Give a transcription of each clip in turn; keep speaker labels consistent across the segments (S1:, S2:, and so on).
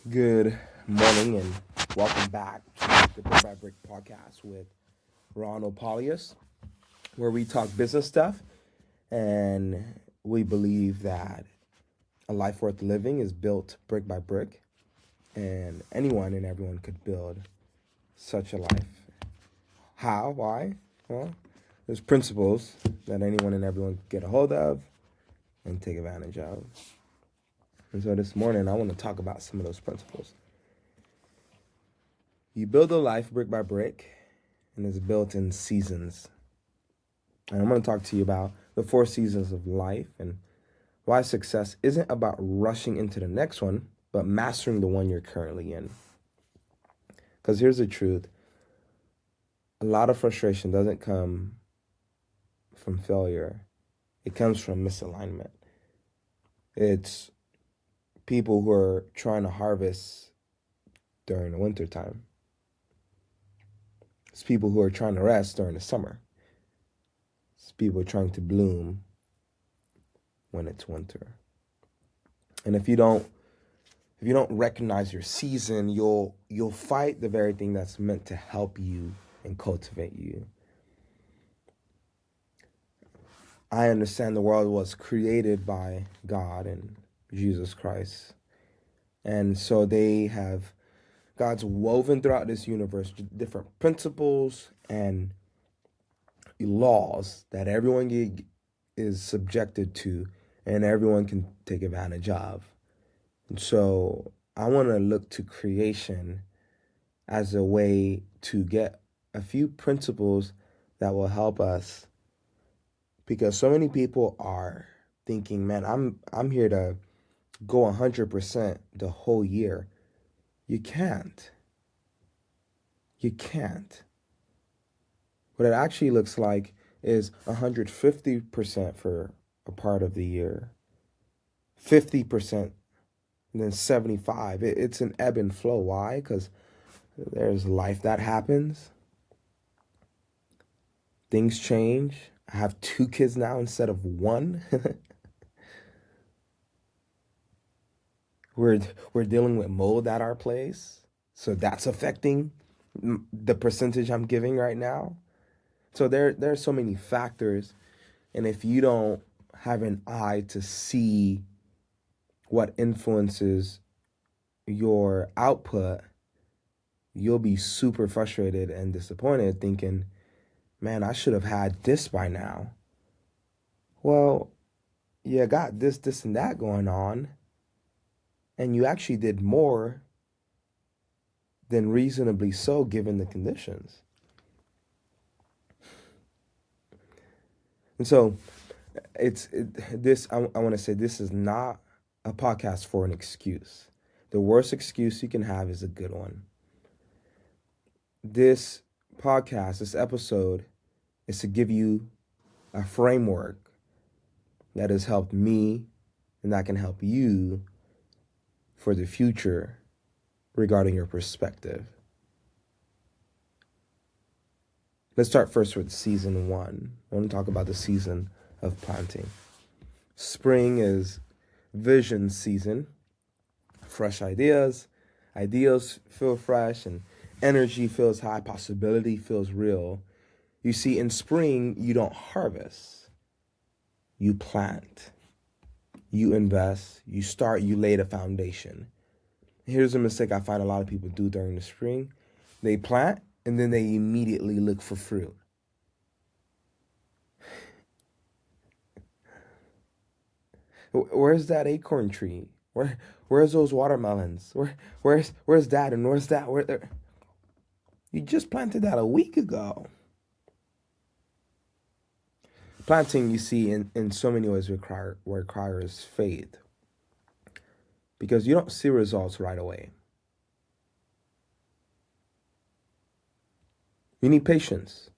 S1: Good morning and welcome back to the Brick by Brick podcast with Ronald Pauleus, where we talk business stuff and we believe that a life worth living is built brick by brick, and anyone and everyone could build such a life. How? Why? Well, there's principles that anyone and everyone can get a hold of and take advantage of. And so this morning, I want to talk about some of those principles. You build a life brick by brick, and it's built in seasons. And I'm going to talk to you about the 4 seasons of life and why success isn't about rushing into the next one, but mastering the one you're currently in. Because here's the truth. A lot of frustration doesn't come from failure. It comes from misalignment. It's people who are trying to harvest during the winter time. It's people who are trying to rest during the summer. It's people trying to bloom when it's winter. And if you don't recognize your season, you'll fight the very thing that's meant to help you and cultivate you. I understand the world was created by God and Jesus Christ. And so God's woven throughout this universe different principles and laws that everyone is subjected to and everyone can take advantage of. And so I want to look to creation as a way to get a few principles that will help us, because so many people are thinking, man, I'm here to go 100% the whole year. You can't. You can't. What it actually looks like is 150% for a part of the year, 50%, and then 75. It's an ebb and flow. Why? Because there's life that happens. Things change. I have 2 kids now instead of 1. We're dealing with mold at our place, so that's affecting the percentage I'm giving right now. So there's so many factors, and if you don't have an eye to see what influences your output, you'll be super frustrated and disappointed thinking, man, I should have had this by now. Well, you got this, and that going on, and you actually did more than reasonably so given the conditions. And so I want to say this is not a podcast for an excuse. The worst excuse you can have is a good one. This podcast, this episode, is to give you a framework that has helped me and that can help you for the future regarding your perspective. Let's start first with season 1. I want to talk about the season of planting. Spring is vision season. Fresh ideas feel fresh, and energy feels high, possibility feels real. You see, in spring, you don't harvest. You plant. You invest. You start. You lay the foundation. Here's a mistake I find a lot of people do during the spring. They plant, and then they immediately look for fruit. Where's that acorn tree? Where's those watermelons? Where's that and where's that? You just planted that a week ago. Planting, you see, in so many ways requires faith, because you don't see results right away. You need patience.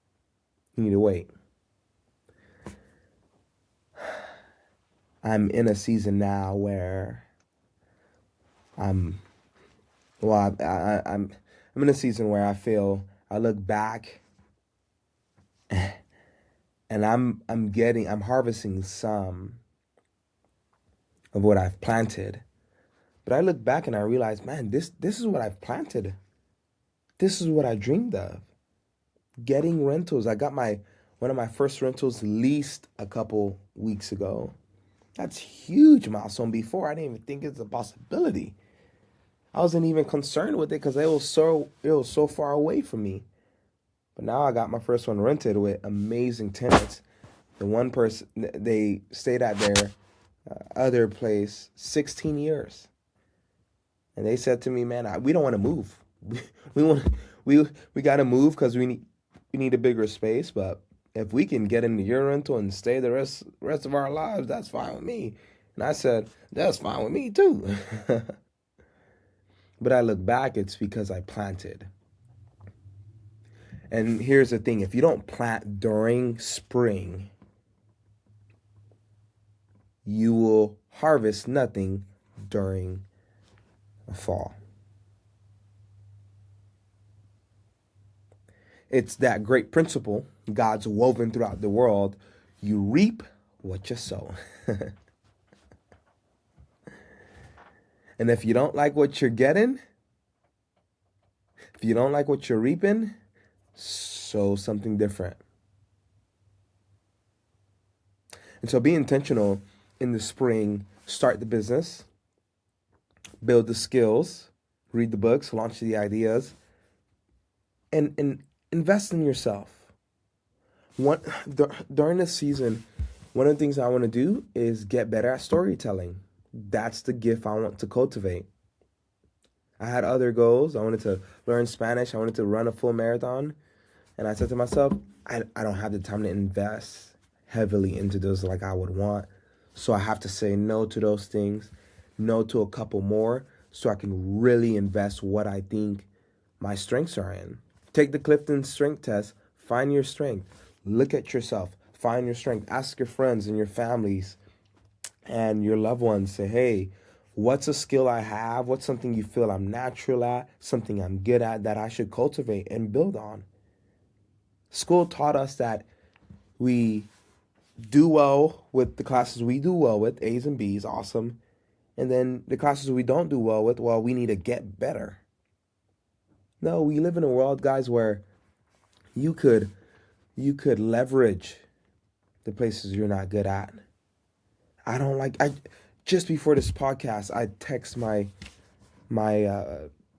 S1: You need to wait. I'm in a season now where I'm in a season where I feel I look back and I'm harvesting some of what I've planted, But I look back and I realize, man, this is what I've planted. This is what I dreamed of. Getting rentals. I got my one of my first rentals leased a couple weeks ago. That's huge milestone. Before I didn't even think it's a possibility. I wasn't even concerned with it because it was so far away from me. But now I got my first one rented with amazing tenants. The one person they stayed at their other place 16 years, and they said to me, "Man, we don't want to move. We want we got to move because we need a bigger space. But if we can get into your rental and stay the rest of our lives, that's fine with me." And I said, "That's fine with me too." But I look back, it's because I planted. And here's the thing, if you don't plant during spring, you will harvest nothing during fall. It's that great principle God's woven throughout the world. You reap what you sow. And if you don't like what you're getting, if you don't like what you're reaping, sow something different. And so be intentional in the spring. Start the business, build the skills, read the books, launch the ideas, and invest in yourself. During this season, one of the things I want to do is get better at storytelling. That's the gift I want to cultivate. I had other goals. I wanted to learn Spanish. I wanted to run a full marathon. And I said to myself, I don't have the time to invest heavily into those like I would want. So I have to say no to those things, no to a couple more, so I can really invest what I think my strengths are in. Take the Clifton Strength Test. Find your strength. Look at yourself. Find your strength. Ask your friends and your families and your loved ones. Say, hey, what's a skill I have? What's something you feel I'm natural at? Something I'm good at that I should cultivate and build on? School taught us that we do well with the classes we do well with, A's and B's, awesome. And then the classes we don't do well with, well, we need to get better. No, we live in a world, guys, where you could leverage the places you're not good at. I just before this podcast, I text my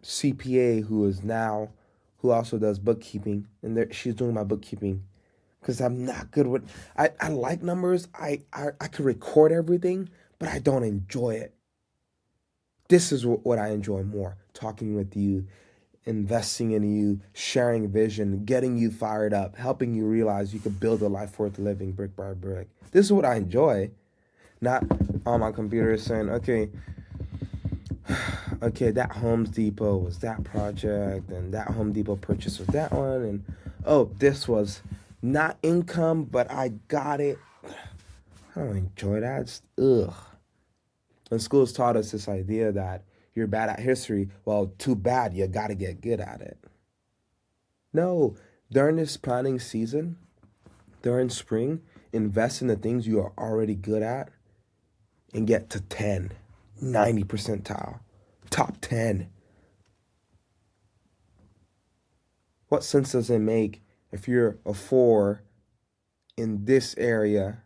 S1: CPA who also does bookkeeping, and she's doing my bookkeeping because I'm not good with. I like numbers. I could record everything, but I don't enjoy it. This is what I enjoy more: talking with you, investing in you, sharing vision, getting you fired up, helping you realize you could build a life worth living brick by brick. This is what I enjoy. Not on my computer saying, okay, that Home Depot was that project, and that Home Depot purchase was that one, and oh, this was not income, but I got it. I don't enjoy that. It's, ugh. And schools taught us this idea that you're bad at history. Well, too bad. You got to get good at it. No, during this planning season, during spring, invest in the things you are already good at and get to 10, 90 percentile, top 10. What sense does it make if you're a 4 in this area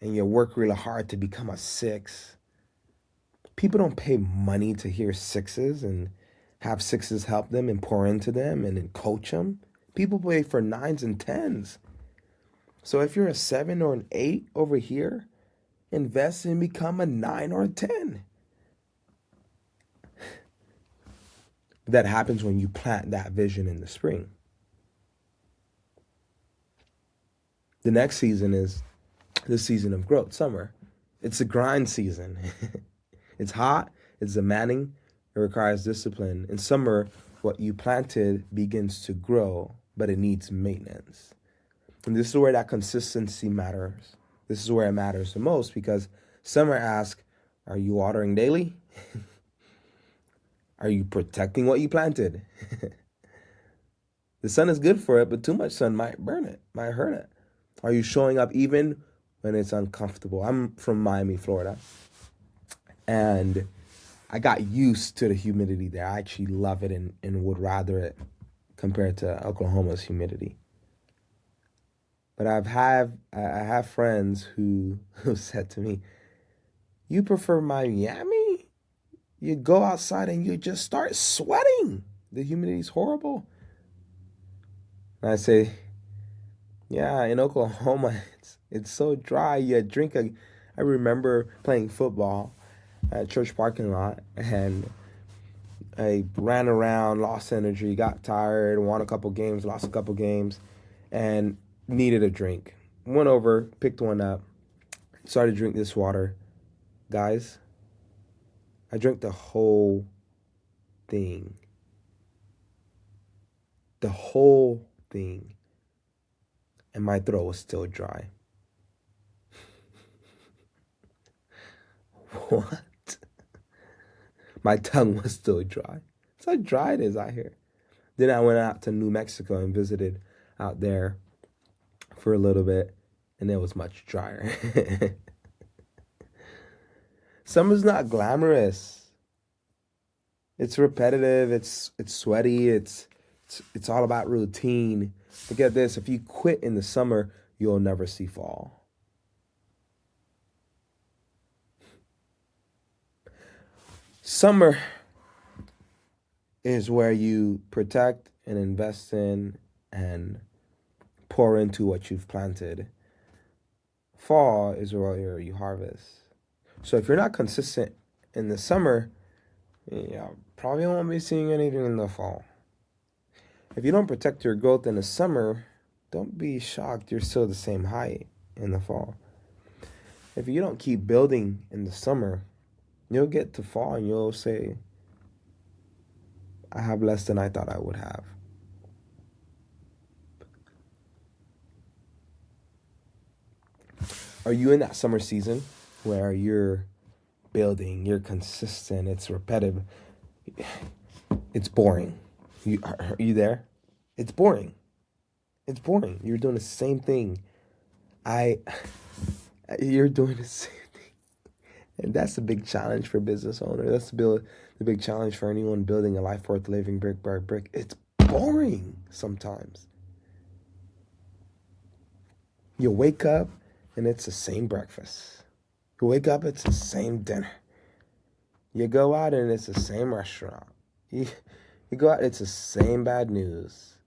S1: and you work really hard to become a 6? People don't pay money to hear 6s and have 6s help them and pour into them and then coach them. People pay for 9s and 10s. So if you're a 7 or an 8 over here, invest and become a 9 or a 10. That happens when you plant that vision in the spring. The next season is the season of growth, summer. It's a grind season. It's hot, it's demanding, it requires discipline. In summer, what you planted begins to grow, but it needs maintenance. And this is where that consistency matters. This is where it matters the most, because summer asks, are you watering daily? Are you protecting what you planted? The sun is good for it, but too much sun might burn it, might hurt it. Are you showing up even when it's uncomfortable? I'm from Miami, Florida. And I got used to the humidity there. I actually love it and would rather it compared to Oklahoma's humidity. But I have friends who said to me, "You prefer Miami? You go outside and you just start sweating. The humidity's horrible." And I say, "Yeah, in Oklahoma, it's so dry. You drink a." I remember playing football at church parking lot, and I ran around, lost energy, got tired, won a couple games, lost a couple games, and needed a drink. Went over, picked one up, started to drink this water. Guys, I drank the whole thing. The whole thing. And my throat was still dry. What? My tongue was still dry. That's how dry it is out here. Then I went out to New Mexico and visited out there for a little bit, and it was much drier. Summer's not glamorous. It's repetitive. It's sweaty. It's all about routine. Look at this. If you quit in the summer, you'll never see fall. Summer is where you protect and invest in and pour into what you've planted. Fall is where you harvest. So if you're not consistent in the summer, yeah, probably won't be seeing anything in the fall. If you don't protect your growth in the summer, don't be shocked you're still the same height in the fall. If you don't keep building in the summer, you'll get to fall and you'll say, I have less than I thought I would have. Are you in that summer season where you're building, you're consistent, it's repetitive, it's boring? Are you there? It's boring. It's boring. You're doing the same thing. You're doing the same thing. And that's the big challenge for business owners. That's the big challenge for anyone building a life worth living brick by brick. It's boring sometimes. You wake up and it's the same breakfast. You wake up, it's the same dinner. You go out and it's the same restaurant. You go out, it's the same bad news.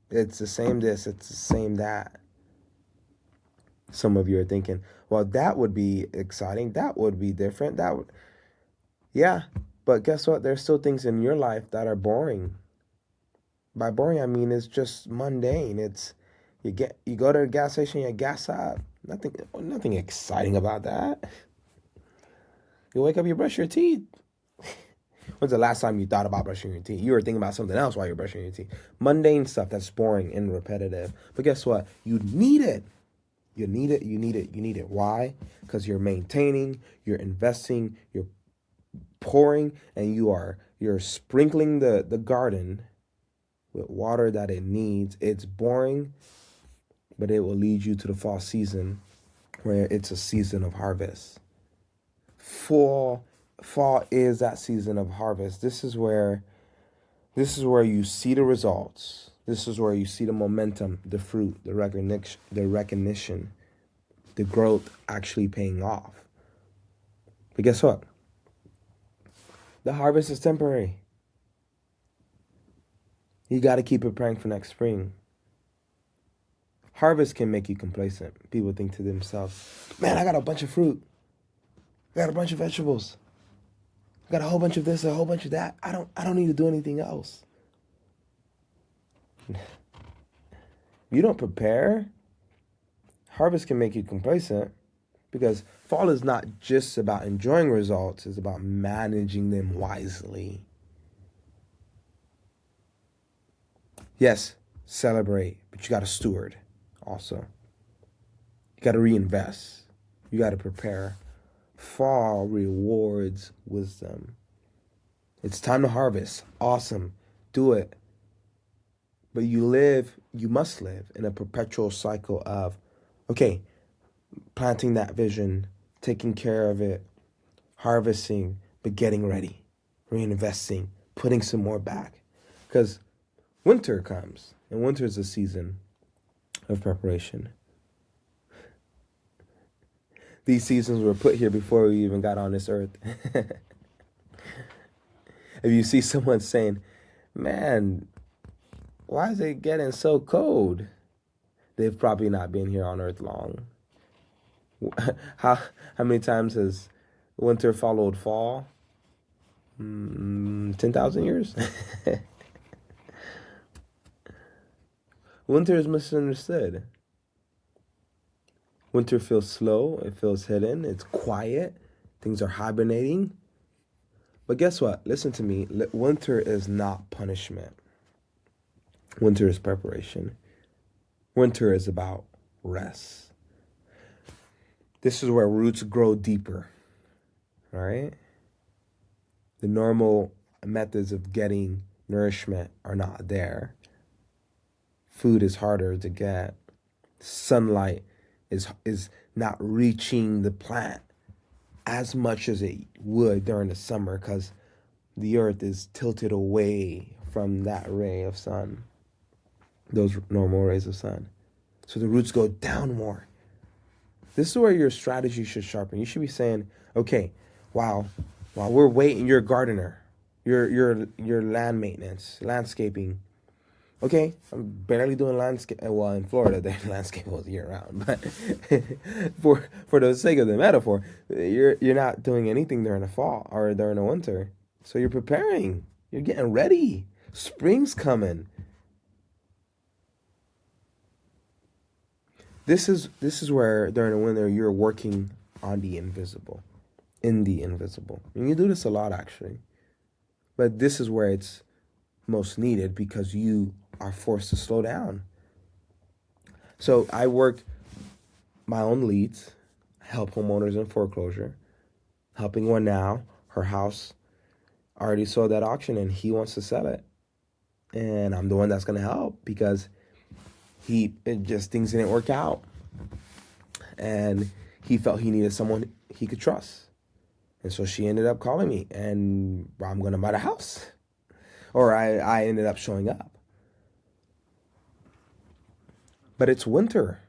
S1: It's the same this, it's the same that. Some of you are thinking, well, that would be exciting. That would be different. Yeah, but guess what? There's still things in your life that are boring. By boring, I mean it's just mundane. You go to the gas station, you gas up. Nothing exciting about that. You wake up, you brush your teeth. When's the last time you thought about brushing your teeth? You were thinking about something else while you're brushing your teeth. Mundane stuff that's boring and repetitive. But guess what? You need it. You need it. You need it. You need it. Why? Because you're maintaining, you're investing, you're pouring, and you're sprinkling the garden with water that it needs. It's boring, but it will lead you to the fall season where it's a season of harvest. Fall is that season of harvest. This is where you see the results. This is where you see the momentum, the fruit, the recognition, the growth actually paying off. But guess what? The harvest is temporary. You got to keep preparing for next spring. Harvest can make you complacent. People think to themselves, man, I got a bunch of fruit. I got a bunch of vegetables. I got a whole bunch of this, a whole bunch of that. I don't need to do anything else. You don't prepare, harvest can make you complacent, because fall is not just about enjoying results, it's about managing them wisely. Yes, celebrate, but you got to steward also. You got to reinvest. You got to prepare. Fall rewards wisdom. It's time to harvest. Awesome. Do it. But you must live in a perpetual cycle of, okay, planting that vision, taking care of it, harvesting, but getting ready. reinvesting, putting some more back. Because winter comes, and winter is a season of preparation. These seasons were put here before we even got on this earth. If you see someone saying, man, why is it getting so cold? They've probably not been here on earth long. How how many times has winter followed fall? 10,000 years? Winter is misunderstood. Winter feels slow, it feels hidden, it's quiet, things are hibernating. But guess what? Listen to me. Winter is not punishment. Winter is preparation. Winter is about rest. This is where roots grow deeper. All right? The normal methods of getting nourishment are not there. Food is harder to get. Sunlight is not reaching the plant as much as it would during the summer because the earth is tilted away from that ray of sun, those normal rays of sun. So the roots go down more. This is where your strategy should sharpen. You should be saying, okay, while we're waiting, you're a gardener, your land maintenance, landscaping. Okay, I'm barely doing landscape. Well, in Florida, the landscape was year round. But for the sake of the metaphor, you're not doing anything during the fall or during the winter. So you're preparing. You're getting ready. Spring's coming. This is where during the winter you're working on the invisible, in the invisible. And you do this a lot actually. But this is where it's most needed because you are forced to slow down. So I work my own leads, help homeowners in foreclosure, helping one now. Her house already sold at auction and he wants to sell it. And I'm the one that's going to help because things didn't work out. And he felt he needed someone he could trust. And so she ended up calling me and I'm going to buy the house. Or I ended up showing up. But it's winter.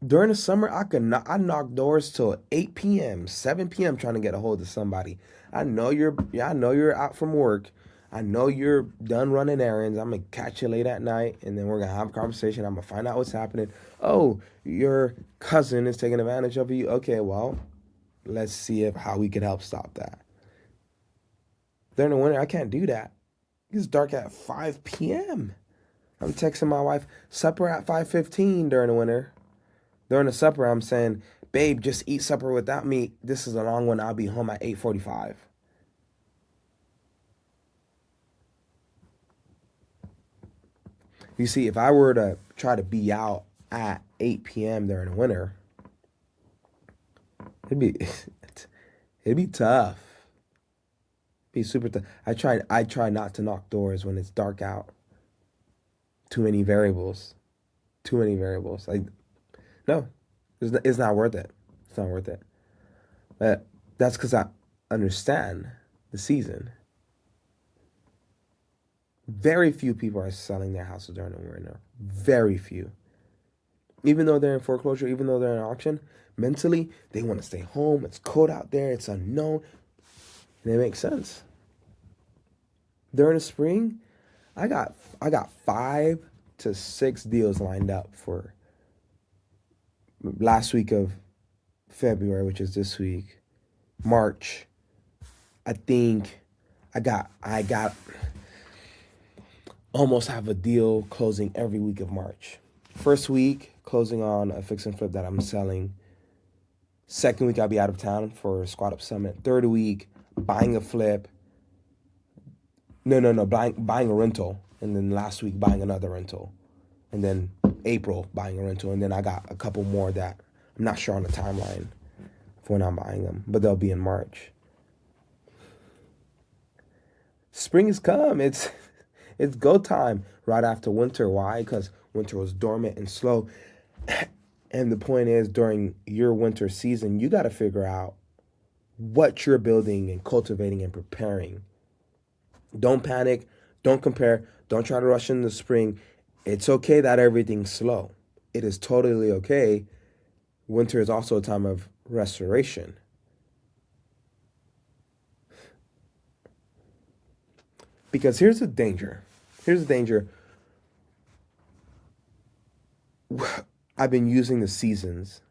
S1: During the summer, I knock doors till 8 p.m., 7 p.m. trying to get a hold of somebody. I know you're out from work. I know you're done running errands. I'm going to catch you late at night, and then we're going to have a conversation. I'm going to find out what's happening. Oh, your cousin is taking advantage of you. Okay, well, let's see how we can help stop that. During the winter, I can't do that. It's dark at 5 p.m. I'm texting my wife, supper at 5:15 during the winter. During the supper, I'm saying, babe, just eat supper without me. This is a long one. I'll be home at 8:45. You see, if I were to try to be out at 8 p.m. during the winter, it'd be tough. It'd be super tough. I try not to knock doors when it's dark out. Too many variables. Like, no, it's not worth it. It's not worth it. But that's because I understand the season. Very few people are selling their houses during the winter. Very few. Even though they're in foreclosure, even though they're in auction, mentally, they want to stay home. It's cold out there. It's unknown. And it makes sense. During the spring, I got 5 to 6 deals lined up for last week of February, which is this week. March, I think I got almost have a deal closing every week of March. First week, closing on a fix and flip that I'm selling. Second week, I'll be out of town for Squat Up Summit. Third week, buying a flip. Buying a rental. And then last week, buying another rental. And then April, buying a rental. And then I got a couple more that I'm not sure on the timeline for when I'm buying them. But they'll be in March. Spring has come. It's go time right after winter. Why? Because winter was dormant and slow. And the point is, during your winter season, you got to figure out what you're building and cultivating and preparing Don't panic. Don't compare. Don't try to rush in the spring. It's okay that everything's slow. It is totally okay. Winter is also a time of restoration. Because here's the danger. Here's the danger. I've been using the seasons,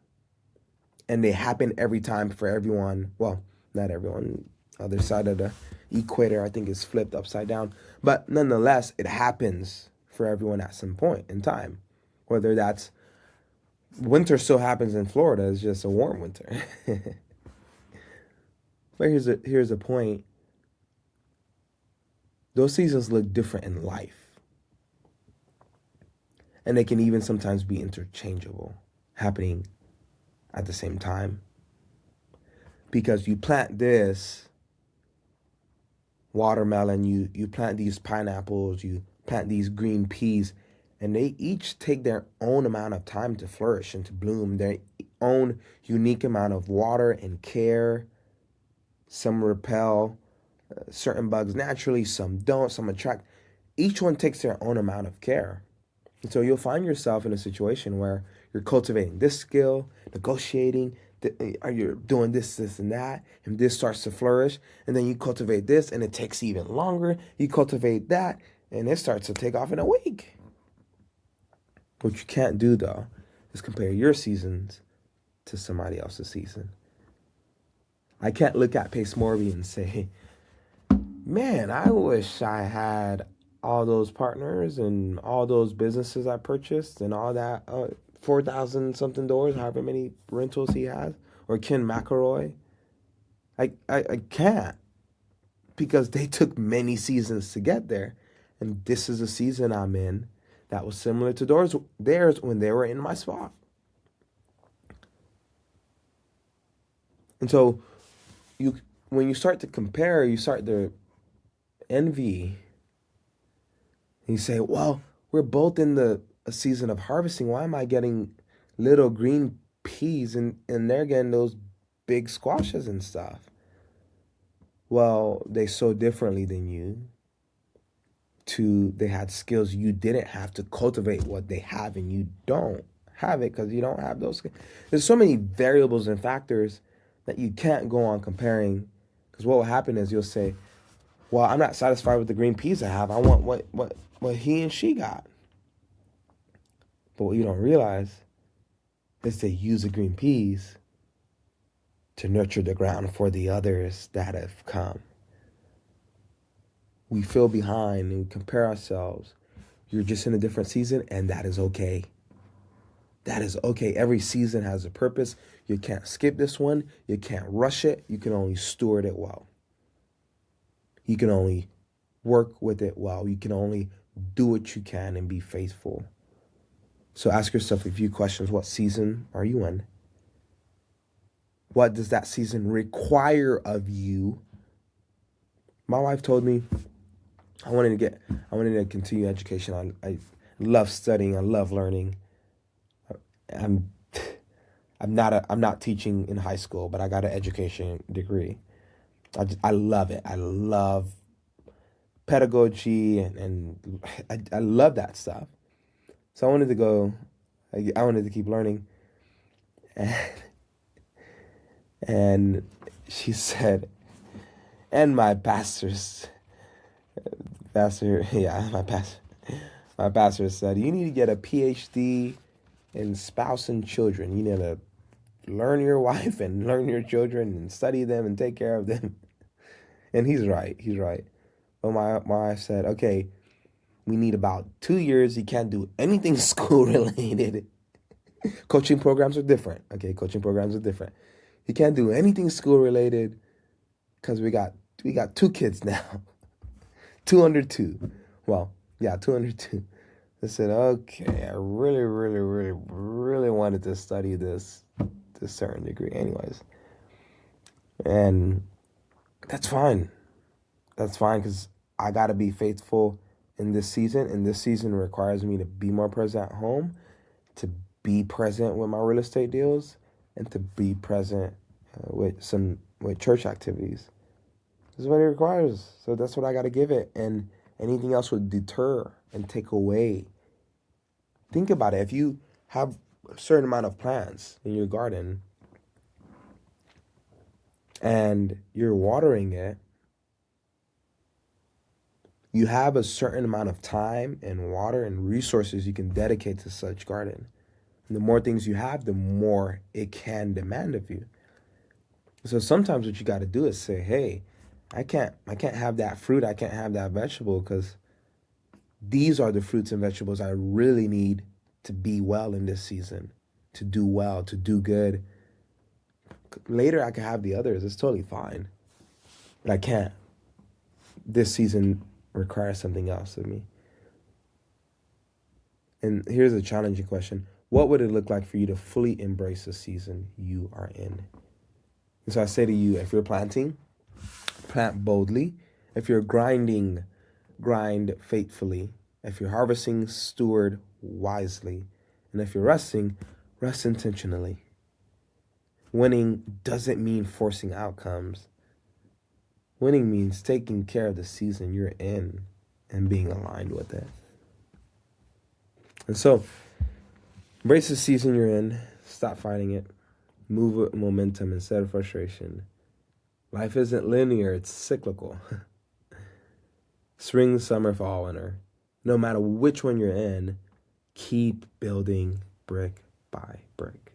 S1: and they happen every time for everyone. Well, not everyone. Other side of the equator, I think, is flipped upside down. But nonetheless, it happens for everyone at some point in time. Whether that's winter still happens in Florida, it's just a warm winter. But here's a point. Those seasons look different in life, and they can even sometimes be interchangeable, happening at the same time. Because you plant this watermelon, you plant these pineapples, you plant these green peas, and they each take their own amount of time to flourish and to bloom, their own unique amount of water and care. Some repel certain bugs naturally, some don't, some attract. Each one takes their own amount of care. And so you'll find yourself in a situation where you're cultivating this skill, negotiating, or you're doing this, and that, and this starts to flourish. And then you cultivate this, and it takes even longer. You cultivate that, and it starts to take off in a week. What you can't do, though, is compare your seasons to somebody else's season. I can't look at Pace Morby and say, man, I wish I had all those partners and all those businesses I purchased and all that 4,000 something doors, however many rentals he has, or Ken McElroy. I can't, because they took many seasons to get there. And this is a season I'm in that was similar to theirs when they were in my spot. And so when you start to compare, you start to envy. And you say, well, we're both in a season of harvesting. Why am I getting little green peas and they're getting those big squashes and stuff? Well, they sow differently than you. They had skills you didn't have to cultivate what they have, and you don't have it because you don't have those skills. There's so many variables and factors that you can't go on comparing, because what will happen is you'll say, well, I'm not satisfied with the green peas I have. I want what he and she got. But what you don't realize is they use the green peas to nurture the ground for the others that have come. We feel behind and we compare ourselves. You're just in a different season, and that is okay. That is okay. Every season has a purpose. You can't skip this one. You can't rush it. You can only steward it well. You can only work with it well. You can only do what you can and be faithful. So ask yourself a few questions. What season are you in? What does that season require of you? My wife told me I wanted to continue education. I love studying. I love learning. I'm not teaching in high school, but I got an education degree. I love it. I love pedagogy and I love that stuff. So I wanted to go. I wanted to keep learning, and she said, and my pastor said, you need to get a PhD in spouse and children. You need to learn your wife and learn your children and study them and take care of them. And he's right. But my wife said, okay, we need about 2 years. You can't do anything school related. Coaching programs are different. Okay, coaching programs are different. You can't do anything school related because we got 2 kids now. 2 under 2. Well, yeah, 2 under 2. I said, okay, I really, really, really, really wanted to study this to a certain degree anyways. And that's fine. That's fine, because I got to be faithful in this season. And this season requires me to be more present at home, to be present with my real estate deals, and to be present with church activities. This is what it requires. So that's what I got to give it. And anything else would deter and take away. Think about it. If you have a certain amount of plants in your garden and you're watering it, you have a certain amount of time and water and resources you can dedicate to such garden. And the more things you have, the more it can demand of you. So sometimes what you got to do is say, hey, I can't have that fruit, I can't have that vegetable because these are the fruits and vegetables I really need to be well in this season, to do well, to do good. Later I can have the others. It's totally fine. But I can't. This season requires something else of me. And here's a challenging question. What would it look like for you to fully embrace the season you are in? And so I say to you, if you're planting, plant boldly. If you're grinding, grind faithfully. If you're harvesting, steward wisely. And if you're resting, rest intentionally. Winning doesn't mean forcing outcomes. Winning means taking care of the season you're in and being aligned with it. And so, embrace the season you're in. Stop fighting it. Move with momentum instead of frustration. Life isn't linear, it's cyclical. Spring, summer, fall, winter. No matter which one you're in, keep building brick by brick.